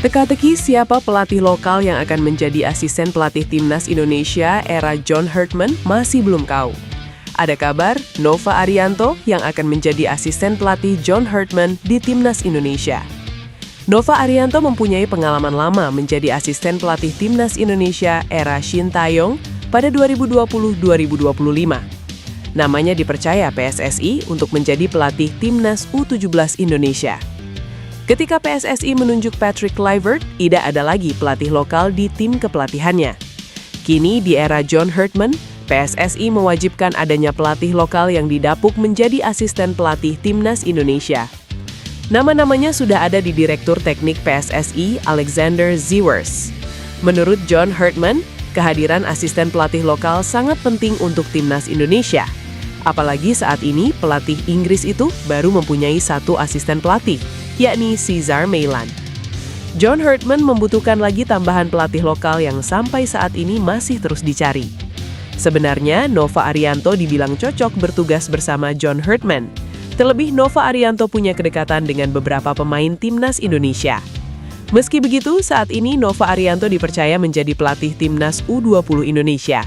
Teka-teki siapa pelatih lokal yang akan menjadi asisten pelatih timnas Indonesia era John Herdman masih belum tahu. Ada kabar Nova Arianto yang akan menjadi asisten pelatih John Herdman di timnas Indonesia. Nova Arianto mempunyai pengalaman lama menjadi asisten pelatih timnas Indonesia era Shin Tae-yong pada 2020-2025. Namanya dipercaya PSSI untuk menjadi pelatih timnas U17 Indonesia. Ketika PSSI menunjuk Patrick Kluivert, tidak ada lagi pelatih lokal di tim kepelatihannya. Kini di era John Herdman, PSSI mewajibkan adanya pelatih lokal yang didapuk menjadi asisten pelatih timnas Indonesia. Nama-namanya sudah ada di Direktur Teknik PSSI, Alexander Zewers. Menurut John Herdman, kehadiran asisten pelatih lokal sangat penting untuk timnas Indonesia. Apalagi saat ini pelatih Inggris itu baru mempunyai satu asisten pelatih, yakni Cesar Meilan. John Herdman membutuhkan lagi tambahan pelatih lokal yang sampai saat ini masih terus dicari. Sebenarnya, Nova Arianto dibilang cocok bertugas bersama John Herdman. Terlebih, Nova Arianto punya kedekatan dengan beberapa pemain timnas Indonesia. Meski begitu, saat ini Nova Arianto dipercaya menjadi pelatih timnas U20 Indonesia.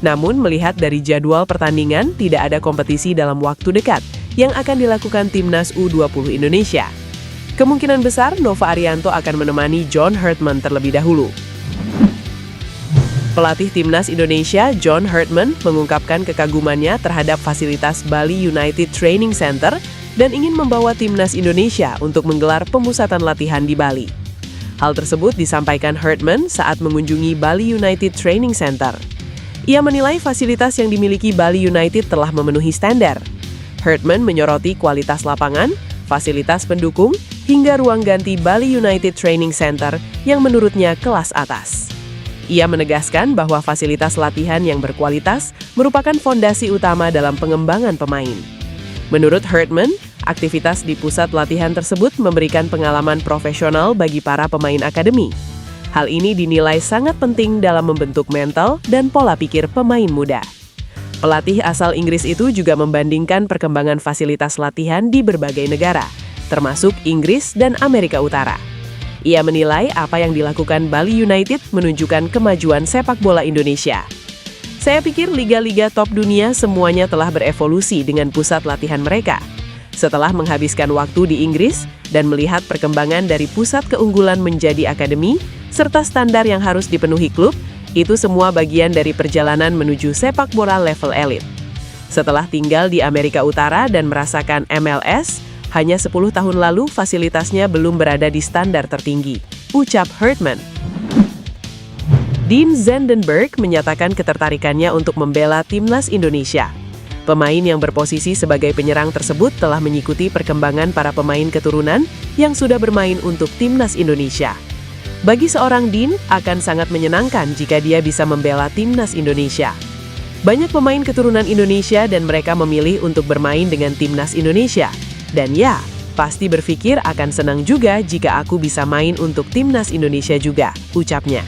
Namun, melihat dari jadwal pertandingan, tidak ada kompetisi dalam waktu dekat yang akan dilakukan timnas U20 Indonesia. Kemungkinan besar Nova Arianto akan menemani John Herdman terlebih dahulu. Pelatih timnas Indonesia, John Herdman, mengungkapkan kekagumannya terhadap fasilitas Bali United Training Center dan ingin membawa timnas Indonesia untuk menggelar pemusatan latihan di Bali. Hal tersebut disampaikan Herdman saat mengunjungi Bali United Training Center. Ia menilai fasilitas yang dimiliki Bali United telah memenuhi standar. Herdman menyoroti kualitas lapangan, fasilitas pendukung, hingga ruang ganti Bali United Training Center yang menurutnya kelas atas. Ia menegaskan bahwa fasilitas latihan yang berkualitas merupakan fondasi utama dalam pengembangan pemain. Menurut Herdman, aktivitas di pusat latihan tersebut memberikan pengalaman profesional bagi para pemain akademi. Hal ini dinilai sangat penting dalam membentuk mental dan pola pikir pemain muda. Pelatih asal Inggris itu juga membandingkan perkembangan fasilitas latihan di berbagai negara, termasuk Inggris dan Amerika Utara. Ia menilai apa yang dilakukan Bali United menunjukkan kemajuan sepak bola Indonesia. Saya pikir liga-liga top dunia semuanya telah berevolusi dengan pusat latihan mereka. Setelah menghabiskan waktu di Inggris dan melihat perkembangan dari pusat keunggulan menjadi akademi, serta standar yang harus dipenuhi klub, itu semua bagian dari perjalanan menuju sepak bola level elit. Setelah tinggal di Amerika Utara dan merasakan MLS, hanya 10 tahun lalu fasilitasnya belum berada di standar tertinggi, ucap Herdman. Dean Zandenberg menyatakan ketertarikannya untuk membela timnas Indonesia. Pemain yang berposisi sebagai penyerang tersebut telah mengikuti perkembangan para pemain keturunan yang sudah bermain untuk timnas Indonesia. Bagi seorang Dean, akan sangat menyenangkan jika dia bisa membela timnas Indonesia. Banyak pemain keturunan Indonesia dan mereka memilih untuk bermain dengan timnas Indonesia. Dan ya, pasti berpikir akan senang juga jika aku bisa main untuk timnas Indonesia juga, ucapnya.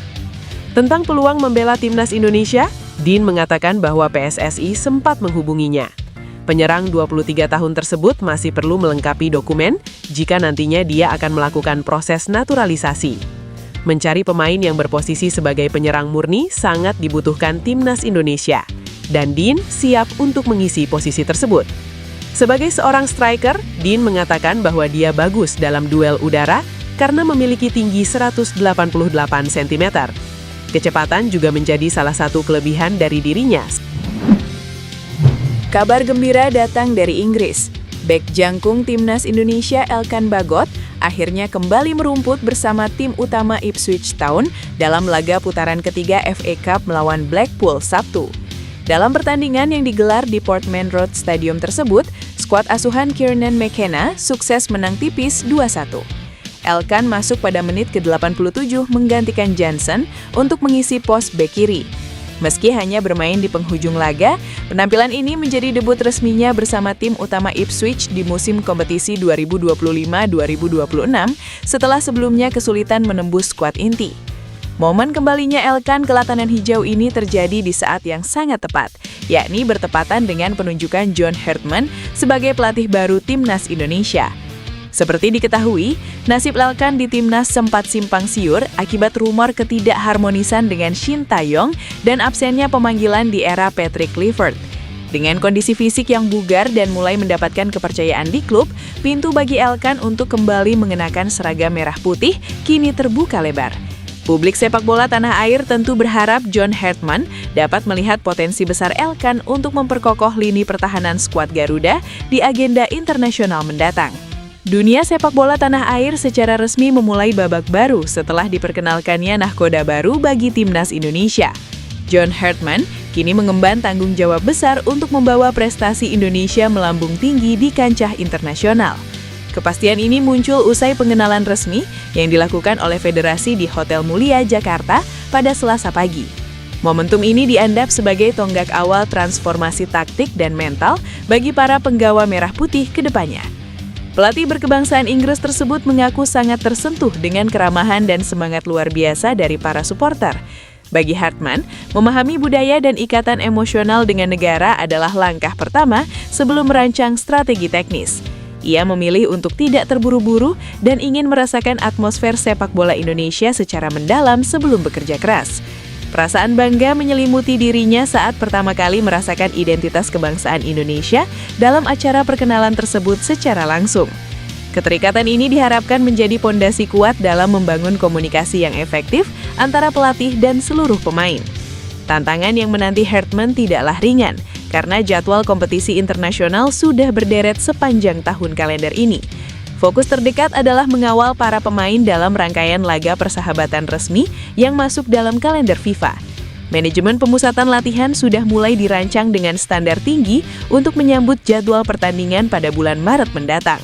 Tentang peluang membela timnas Indonesia, Dean mengatakan bahwa PSSI sempat menghubunginya. Penyerang 23 tahun tersebut masih perlu melengkapi dokumen jika nantinya dia akan melakukan proses naturalisasi. Mencari pemain yang berposisi sebagai penyerang murni sangat dibutuhkan timnas Indonesia, dan Dean siap untuk mengisi posisi tersebut. Sebagai seorang striker, Dean mengatakan bahwa dia bagus dalam duel udara karena memiliki tinggi 188 cm. Kecepatan juga menjadi salah satu kelebihan dari dirinya. Kabar gembira datang dari Inggris. Bek jangkung timnas Indonesia Elkan Bagot akhirnya kembali merumput bersama tim utama Ipswich Town dalam laga putaran ketiga FA Cup melawan Blackpool Sabtu. Dalam pertandingan yang digelar di Portman Road Stadium tersebut, skuad asuhan Kieran McKenna sukses menang tipis 2-1. Elkan masuk pada menit ke-87 menggantikan Johnson untuk mengisi pos bek kiri. Meski hanya bermain di penghujung laga, penampilan ini menjadi debut resminya bersama tim utama Ipswich di musim kompetisi 2025-2026 setelah sebelumnya kesulitan menembus skuad inti. Momen kembalinya Elkan ke Latanan Hijau ini terjadi di saat yang sangat tepat, yakni bertepatan dengan penunjukan John Herdman sebagai pelatih baru timnas Indonesia. Seperti diketahui, nasib Elkan di timnas sempat simpang siur akibat rumor ketidakharmonisan dengan Shin Tae-yong dan absennya pemanggilan di era Patrick Kluivert. Dengan kondisi fisik yang bugar dan mulai mendapatkan kepercayaan di klub, pintu bagi Elkan untuk kembali mengenakan seragam merah putih kini terbuka lebar. Publik sepak bola tanah air tentu berharap John Hartman dapat melihat potensi besar Elkan untuk memperkokoh lini pertahanan skuad Garuda di agenda internasional mendatang. Dunia sepak bola tanah air secara resmi memulai babak baru setelah diperkenalkannya nahkoda baru bagi timnas Indonesia. John Hartman kini mengemban tanggung jawab besar untuk membawa prestasi Indonesia melambung tinggi di kancah internasional. Kepastian ini muncul usai pengenalan resmi yang dilakukan oleh Federasi di Hotel Mulia, Jakarta pada Selasa pagi. Momentum ini dianggap sebagai tonggak awal transformasi taktik dan mental bagi para penggawa merah putih ke depannya. Pelatih berkebangsaan Inggris tersebut mengaku sangat tersentuh dengan keramahan dan semangat luar biasa dari para supporter. Bagi Hartman, memahami budaya dan ikatan emosional dengan negara adalah langkah pertama sebelum merancang strategi teknis. Ia memilih untuk tidak terburu-buru dan ingin merasakan atmosfer sepak bola Indonesia secara mendalam sebelum bekerja keras. Perasaan bangga menyelimuti dirinya saat pertama kali merasakan identitas kebangsaan Indonesia dalam acara perkenalan tersebut secara langsung. Keterikatan ini diharapkan menjadi pondasi kuat dalam membangun komunikasi yang efektif antara pelatih dan seluruh pemain. Tantangan yang menanti Hartman tidaklah ringan, karena jadwal kompetisi internasional sudah berderet sepanjang tahun kalender ini. Fokus terdekat adalah mengawal para pemain dalam rangkaian laga persahabatan resmi yang masuk dalam kalender FIFA. Manajemen pemusatan latihan sudah mulai dirancang dengan standar tinggi untuk menyambut jadwal pertandingan pada bulan Maret mendatang.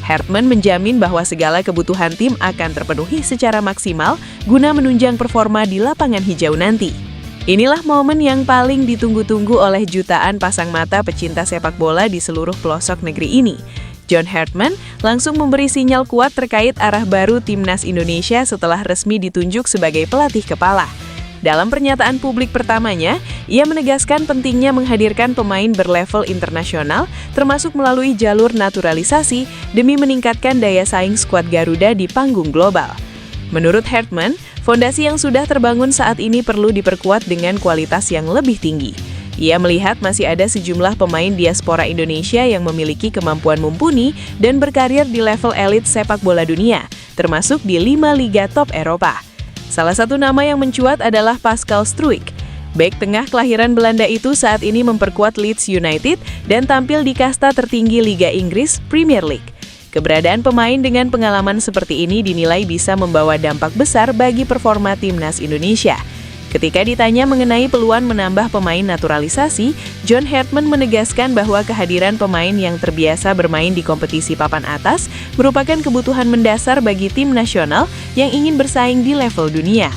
Hartman menjamin bahwa segala kebutuhan tim akan terpenuhi secara maksimal guna menunjang performa di lapangan hijau nanti. Inilah momen yang paling ditunggu-tunggu oleh jutaan pasang mata pecinta sepak bola di seluruh pelosok negeri ini. John Hartman langsung memberi sinyal kuat terkait arah baru timnas Indonesia setelah resmi ditunjuk sebagai pelatih kepala. Dalam pernyataan publik pertamanya, ia menegaskan pentingnya menghadirkan pemain berlevel internasional, termasuk melalui jalur naturalisasi demi meningkatkan daya saing skuad Garuda di panggung global. Menurut Hartman, fondasi yang sudah terbangun saat ini perlu diperkuat dengan kualitas yang lebih tinggi. Ia melihat masih ada sejumlah pemain diaspora Indonesia yang memiliki kemampuan mumpuni dan berkarir di level elit sepak bola dunia, termasuk di 5 liga top Eropa. Salah satu nama yang mencuat adalah Pascal Struijk. Bek tengah kelahiran Belanda itu saat ini memperkuat Leeds United dan tampil di kasta tertinggi Liga Inggris, Premier League. Keberadaan pemain dengan pengalaman seperti ini dinilai bisa membawa dampak besar bagi performa timnas Indonesia. Ketika ditanya mengenai peluang menambah pemain naturalisasi, John Hartman menegaskan bahwa kehadiran pemain yang terbiasa bermain di kompetisi papan atas merupakan kebutuhan mendasar bagi tim nasional yang ingin bersaing di level dunia.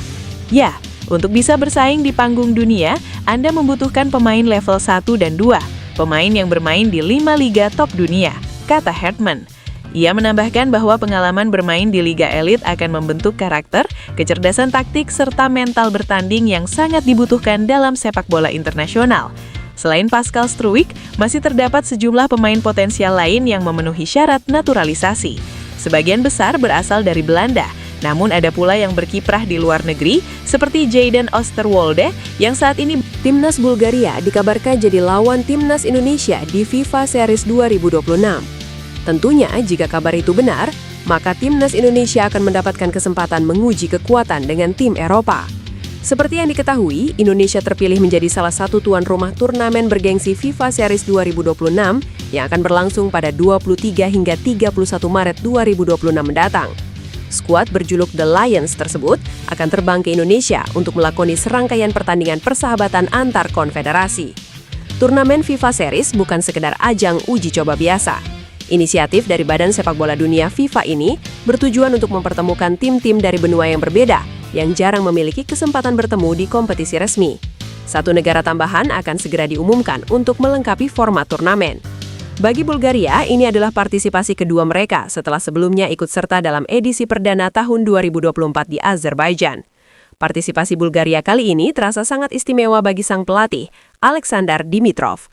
Ya, untuk bisa bersaing di panggung dunia, Anda membutuhkan pemain level 1 dan 2, pemain yang bermain di 5 liga top dunia, kata Hartman. Ia menambahkan bahwa pengalaman bermain di liga elit akan membentuk karakter, kecerdasan taktik, serta mental bertanding yang sangat dibutuhkan dalam sepak bola internasional. Selain Pascal Struijk, masih terdapat sejumlah pemain potensial lain yang memenuhi syarat naturalisasi. Sebagian besar berasal dari Belanda, namun ada pula yang berkiprah di luar negeri, seperti Jayden Oosterwolde, yang saat ini Timnas Bulgaria dikabarkan jadi lawan Timnas Indonesia di FIFA Series 2026. Tentunya, jika kabar itu benar, maka Timnas Indonesia akan mendapatkan kesempatan menguji kekuatan dengan tim Eropa. Seperti yang diketahui, Indonesia terpilih menjadi salah satu tuan rumah turnamen bergengsi FIFA Series 2026 yang akan berlangsung pada 23 hingga 31 Maret 2026 mendatang. Skuad berjuluk The Lions tersebut akan terbang ke Indonesia untuk melakoni serangkaian pertandingan persahabatan antar konfederasi. Turnamen FIFA Series bukan sekedar ajang uji coba biasa. Inisiatif dari Badan Sepak Bola Dunia FIFA ini bertujuan untuk mempertemukan tim-tim dari benua yang berbeda yang jarang memiliki kesempatan bertemu di kompetisi resmi. Satu negara tambahan akan segera diumumkan untuk melengkapi format turnamen. Bagi Bulgaria, ini adalah partisipasi kedua mereka setelah sebelumnya ikut serta dalam edisi perdana tahun 2024 di Azerbaijan. Partisipasi Bulgaria kali ini terasa sangat istimewa bagi sang pelatih, Aleksandar Dimitrov.